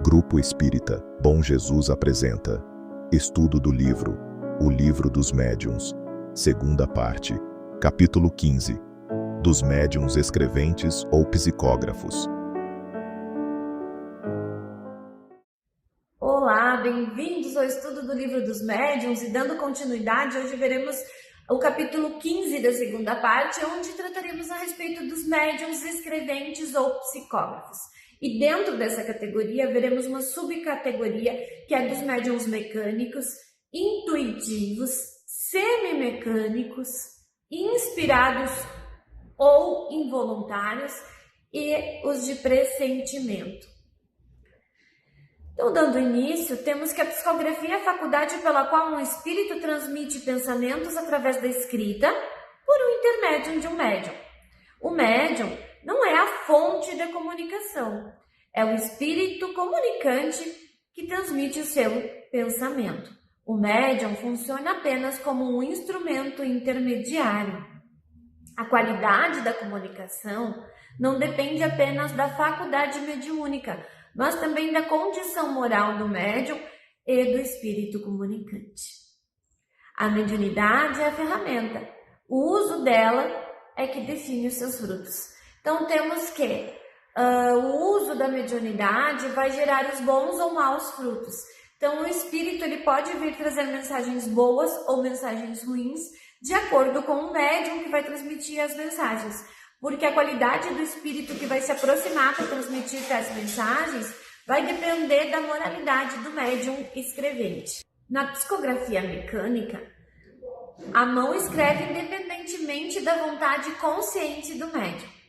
Grupo Espírita Bom Jesus apresenta Estudo do livro O Livro dos Médiuns, segunda parte, capítulo 15, dos médiuns escreventes ou psicógrafos. Olá, bem-vindos ao estudo do Livro dos Médiuns, e dando continuidade, hoje veremos o capítulo 15 da segunda parte, onde trataremos a respeito dos médiuns escreventes ou psicógrafos. E dentro dessa categoria, veremos uma subcategoria que é dos médiuns mecânicos, intuitivos, semimecânicos, inspirados ou involuntários e os de pressentimento. Então, dando início, temos que a psicografia é a faculdade pela qual um espírito transmite pensamentos através da escrita por um intermédio de um médium. O médium não é a fonte da comunicação, é o espírito comunicante que transmite o seu pensamento. O médium funciona apenas como um instrumento intermediário. A qualidade da comunicação não depende apenas da faculdade mediúnica, mas também da condição moral do médium e do espírito comunicante. A mediunidade é a ferramenta, o uso dela é que define os seus frutos. Então temos que o uso da mediunidade vai gerar os bons ou maus frutos. Então o espírito ele pode vir trazer mensagens boas ou mensagens ruins, de acordo com o médium que vai transmitir as mensagens. Porque a qualidade do espírito que vai se aproximar para transmitir as mensagens vai depender da moralidade do médium escrevente. Na psicografia mecânica, a mão escreve independentemente da vontade consciente do médium.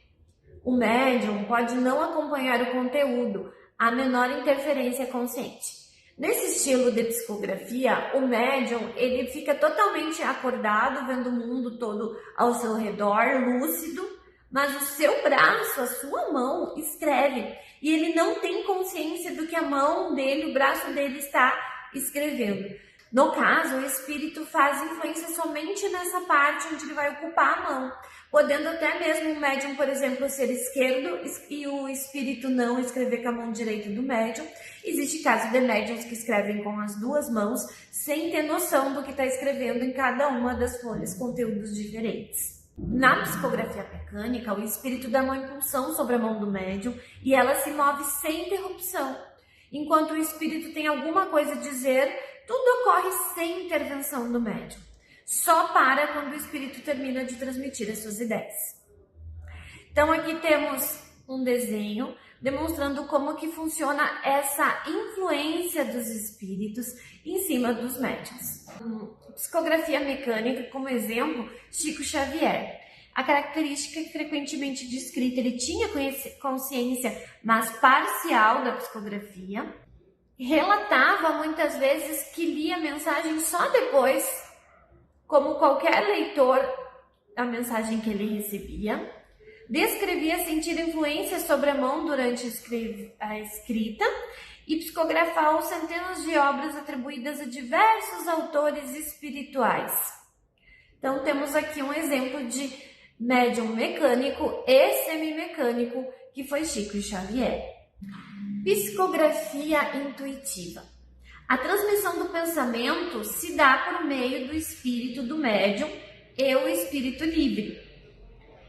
O médium pode não acompanhar o conteúdo, a menor interferência consciente. Nesse estilo de psicografia, o médium ele fica totalmente acordado, vendo o mundo todo ao seu redor, lúcido, mas o seu braço, a sua mão, escreve. E ele não tem consciência do que a mão dele, o braço dele está escrevendo. No caso, o espírito faz influência somente nessa parte onde ele vai ocupar a mão, podendo até mesmo o médium, por exemplo, ser esquerdo e o espírito não escrever com a mão direita do médium. Existe caso de médiums que escrevem com as duas mãos, sem ter noção do que está escrevendo em cada uma das folhas, conteúdos diferentes. Na psicografia mecânica, o espírito dá uma impulsão sobre a mão do médium e ela se move sem interrupção. Enquanto o espírito tem alguma coisa a dizer, tudo ocorre sem intervenção do médium. Só para quando o espírito termina de transmitir as suas ideias. Então aqui temos um desenho demonstrando como que funciona essa influência dos espíritos em cima dos médiuns. Psicografia mecânica, como exemplo, Chico Xavier. A característica frequentemente descrita, ele tinha consciência, mas parcial da psicografia, relatava muitas vezes que lia a mensagem só depois, como qualquer leitor, a mensagem que ele recebia, descrevia sentir influência sobre a mão durante a escrita e psicografava centenas de obras atribuídas a diversos autores espirituais. Então temos aqui um exemplo de médium mecânico e semimecânico, que foi Chico Xavier. Psicografia intuitiva. A transmissão do pensamento se dá por meio do espírito do médium e o espírito livre.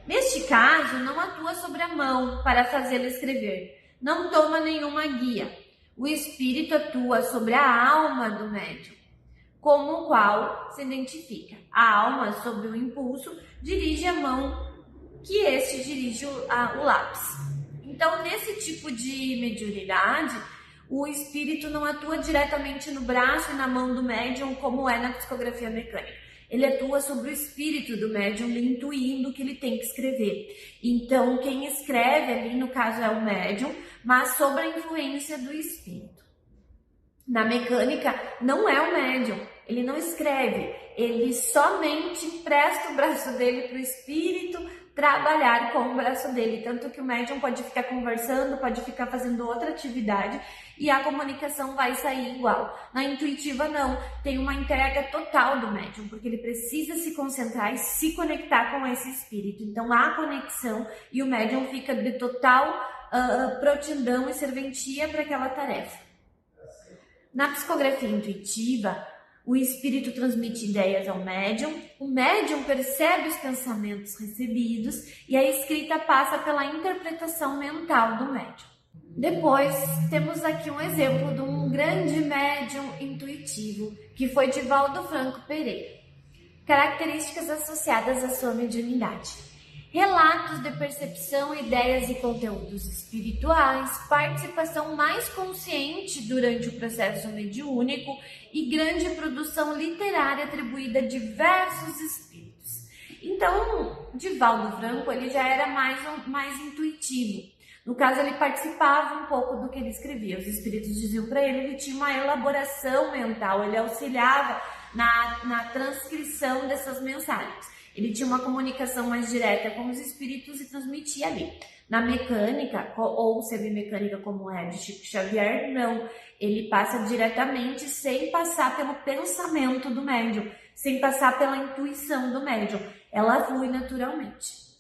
Neste caso, não atua sobre a mão para fazê-la escrever, não toma nenhuma guia. O espírito atua sobre a alma do médium, como o qual se identifica. A alma, sob o impulso, dirige a mão, que este dirige o lápis. Então, nesse tipo de mediunidade, o espírito não atua diretamente no braço e na mão do médium, como é na psicografia mecânica. Ele atua sobre o espírito do médium, intuindo o que ele tem que escrever. Então, quem escreve ali, no caso, é o médium, mas sob a influência do espírito. Na mecânica, não é o médium, ele não escreve, ele somente presta o braço dele para o espírito trabalhar com o braço dele, tanto que o médium pode ficar conversando, pode ficar fazendo outra atividade e a comunicação vai sair igual. Na intuitiva não, tem uma entrega total do médium, porque ele precisa se concentrar e se conectar com esse espírito. Então há conexão e o médium fica de total prontidão e serventia para aquela tarefa. Na psicografia intuitiva, o espírito transmite ideias ao médium, o médium percebe os pensamentos recebidos e a escrita passa pela interpretação mental do médium. Depois, temos aqui um exemplo de um grande médium intuitivo, que foi Divaldo Franco Pereira. Características associadas à sua mediunidade: relatos de percepção, ideias e conteúdos espirituais, participação mais consciente durante o processo mediúnico e grande produção literária atribuída a diversos espíritos. Então, Divaldo Franco ele já era mais intuitivo. No caso, ele participava um pouco do que ele escrevia. Os espíritos diziam para ele, ele tinha uma elaboração mental, ele auxiliava na transcrição dessas mensagens. Ele tinha uma comunicação mais direta com os espíritos e transmitia ali. Na mecânica, ou semimecânica, como é de Chico Xavier, não. Ele passa diretamente sem passar pelo pensamento do médium, sem passar pela intuição do médium. Ela flui naturalmente.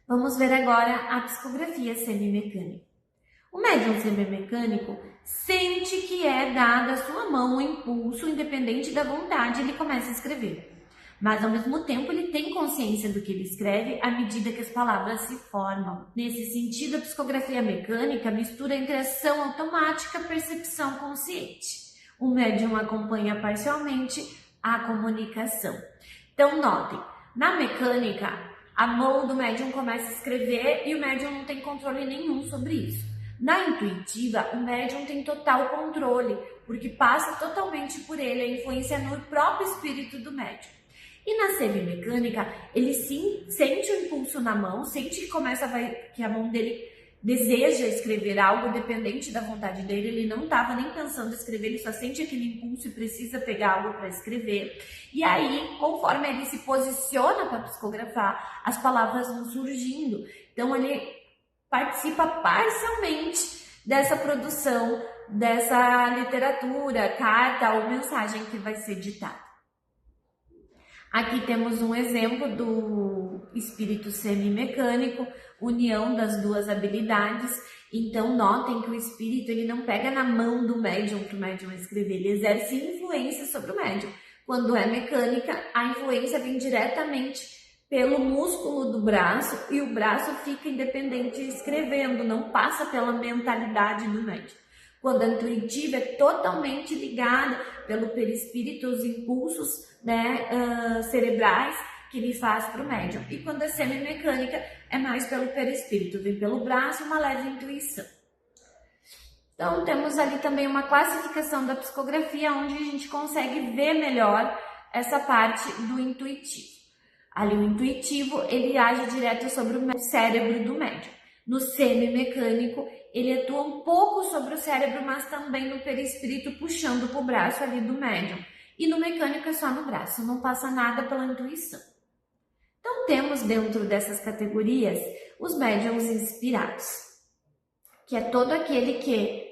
Vamos ver agora a psicografia semimecânica. O médium semimecânico sente que é dada à sua mão um impulso, independente da vontade, ele começa a escrever. Mas, ao mesmo tempo, ele tem consciência do que ele escreve à medida que as palavras se formam. Nesse sentido, a psicografia mecânica mistura entre ação automática e percepção consciente. O médium acompanha parcialmente a comunicação. Então, notem, na mecânica, a mão do médium começa a escrever e o médium não tem controle nenhum sobre isso. Na intuitiva, o médium tem total controle, porque passa totalmente por ele a influência no próprio espírito do médium. E na semimecânica, ele sim sente o impulso na mão, sente que a mão dele deseja escrever algo dependente da vontade dele, ele não estava nem pensando em escrever, ele só sente aquele impulso e precisa pegar algo para escrever. E aí, conforme ele se posiciona para psicografar, as palavras vão surgindo. Então, ele participa parcialmente dessa produção, dessa literatura, carta ou mensagem que vai ser ditada. Aqui temos um exemplo do espírito semimecânico, união das duas habilidades. Então, notem que o espírito ele não pega na mão do médium para o médium escrever, ele exerce influência sobre o médium. Quando é mecânica, a influência vem diretamente pelo músculo do braço e o braço fica independente escrevendo, não passa pela mentalidade do médium. Quando a intuitiva é totalmente ligada pelo perispírito, os impulsos cerebrais que ele faz para o médium. E quando é semimecânica, é mais pelo perispírito, vem pelo braço e uma leve intuição. Então, temos ali também uma classificação da psicografia, onde a gente consegue ver melhor essa parte do intuitivo. Ali o intuitivo, ele age direto sobre o cérebro do médium. No semimecânico, ele atua um pouco sobre o cérebro, mas também no perispírito, puxando para o braço ali do médium. E no mecânico é só no braço, não passa nada pela intuição. Então, temos dentro dessas categorias os médiums inspirados, que é todo aquele que,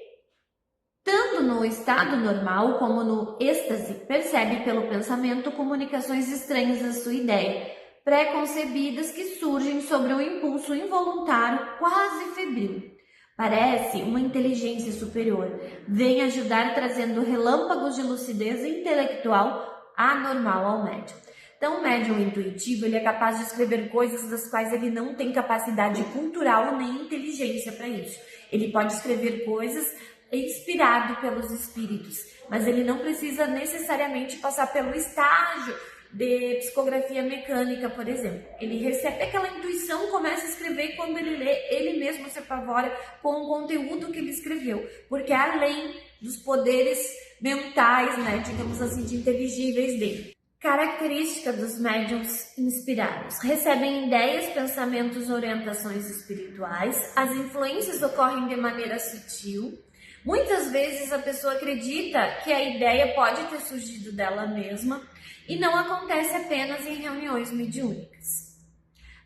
tanto no estado normal como no êxtase, percebe pelo pensamento comunicações estranhas à sua ideia, pré-concebidas que surgem sobre um impulso involuntário quase febril. Parece uma inteligência superior, vem ajudar trazendo relâmpagos de lucidez intelectual anormal ao médium. Então, o médium intuitivo ele é capaz de escrever coisas das quais ele não tem capacidade cultural nem inteligência para isso. Ele pode escrever coisas inspirado pelos espíritos, mas ele não precisa necessariamente passar pelo estágio de psicografia mecânica, por exemplo. Ele recebe aquela intuição, começa a escrever e quando ele lê, ele mesmo se apavora com o conteúdo que ele escreveu, porque é além dos poderes mentais, digamos assim, de inteligíveis dele. Característica dos médiums inspirados: recebem ideias, pensamentos, orientações espirituais, as influências ocorrem de maneira sutil. Muitas vezes a pessoa acredita que a ideia pode ter surgido dela mesma e não acontece apenas em reuniões mediúnicas.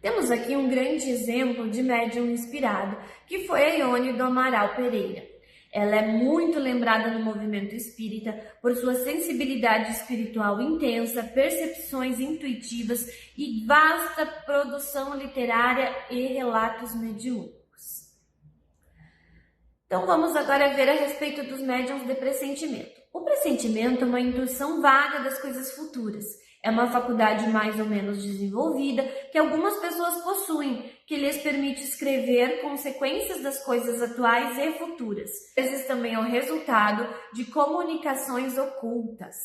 Temos aqui um grande exemplo de médium inspirado, que foi a Ione do Amaral Pereira. Ela é muito lembrada no movimento espírita por sua sensibilidade espiritual intensa, percepções intuitivas e vasta produção literária e relatos mediúnicos. Então vamos agora ver a respeito dos médiuns de pressentimento. O pressentimento é uma intuição vaga das coisas futuras. É uma faculdade mais ou menos desenvolvida que algumas pessoas possuem, que lhes permite escrever consequências das coisas atuais e futuras. Às vezes também é o resultado de comunicações ocultas.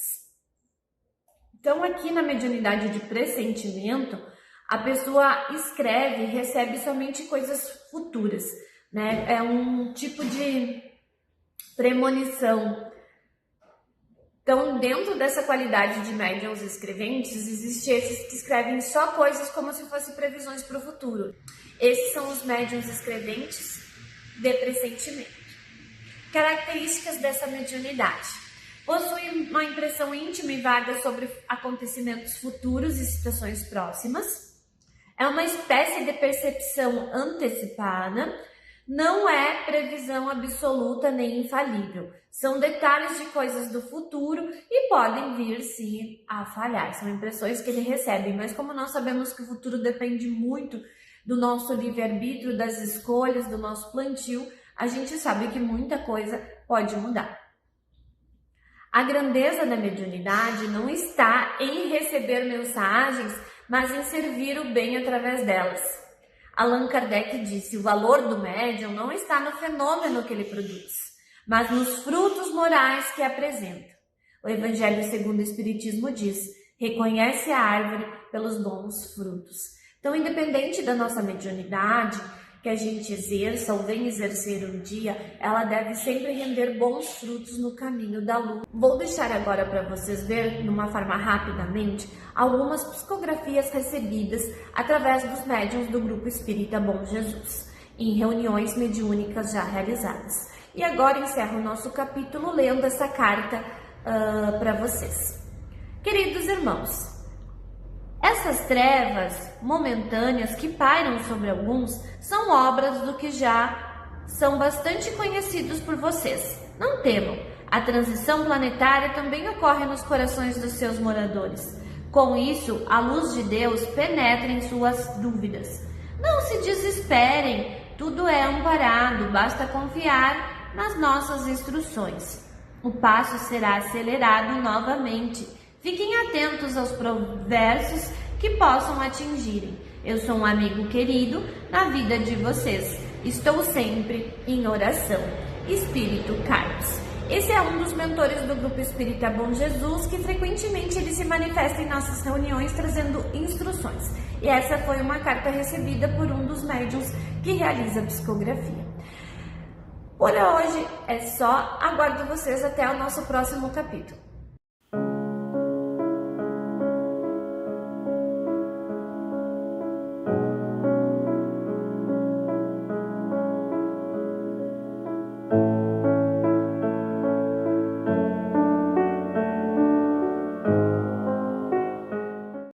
Então aqui na mediunidade de pressentimento, a pessoa escreve e recebe somente coisas futuras, né? É um tipo de premonição. Então, dentro dessa qualidade de médiuns escreventes, existem esses que escrevem só coisas como se fossem previsões para o futuro. Esses são os médiuns escreventes de pressentimento. Características dessa mediunidade. Possui uma impressão íntima e vaga sobre acontecimentos futuros e situações próximas. É uma espécie de percepção antecipada. Não é previsão absoluta nem infalível. São detalhes de coisas do futuro e podem vir, sim, a falhar. São impressões que ele recebe, mas como nós sabemos que o futuro depende muito do nosso livre-arbítrio, das escolhas, do nosso plantio, a gente sabe que muita coisa pode mudar. A grandeza da mediunidade não está em receber mensagens, mas em servir o bem através delas. Allan Kardec disse: o valor do médium não está no fenômeno que ele produz, mas nos frutos morais que apresenta. O Evangelho segundo o Espiritismo diz: reconhece a árvore pelos bons frutos. Então, independente da nossa mediunidade, que a gente exerça ou venha exercer um dia, ela deve sempre render bons frutos no caminho da luz. Vou deixar agora para vocês ver, de uma forma rapidamente, algumas psicografias recebidas através dos médiuns do Grupo Espírita Bom Jesus, em reuniões mediúnicas já realizadas. E agora encerro o nosso capítulo lendo essa carta para vocês. Queridos irmãos, essas trevas momentâneas que pairam sobre alguns são obras do que já são bastante conhecidos por vocês. Não temam, a transição planetária também ocorre nos corações dos seus moradores. Com isso, a luz de Deus penetra em suas dúvidas. Não se desesperem, tudo é amparado, basta confiar nas nossas instruções. O passo será acelerado novamente. Fiquem atentos aos progressos que possam atingirem. Eu sou um amigo querido na vida de vocês. Estou sempre em oração. Espírito Carlos. Esse é um dos mentores do Grupo Espírita Bom Jesus, que frequentemente ele se manifesta em nossas reuniões trazendo instruções. E essa foi uma carta recebida por um dos médiuns que realiza psicografia. Por hoje é só. Aguardo vocês até o nosso próximo capítulo.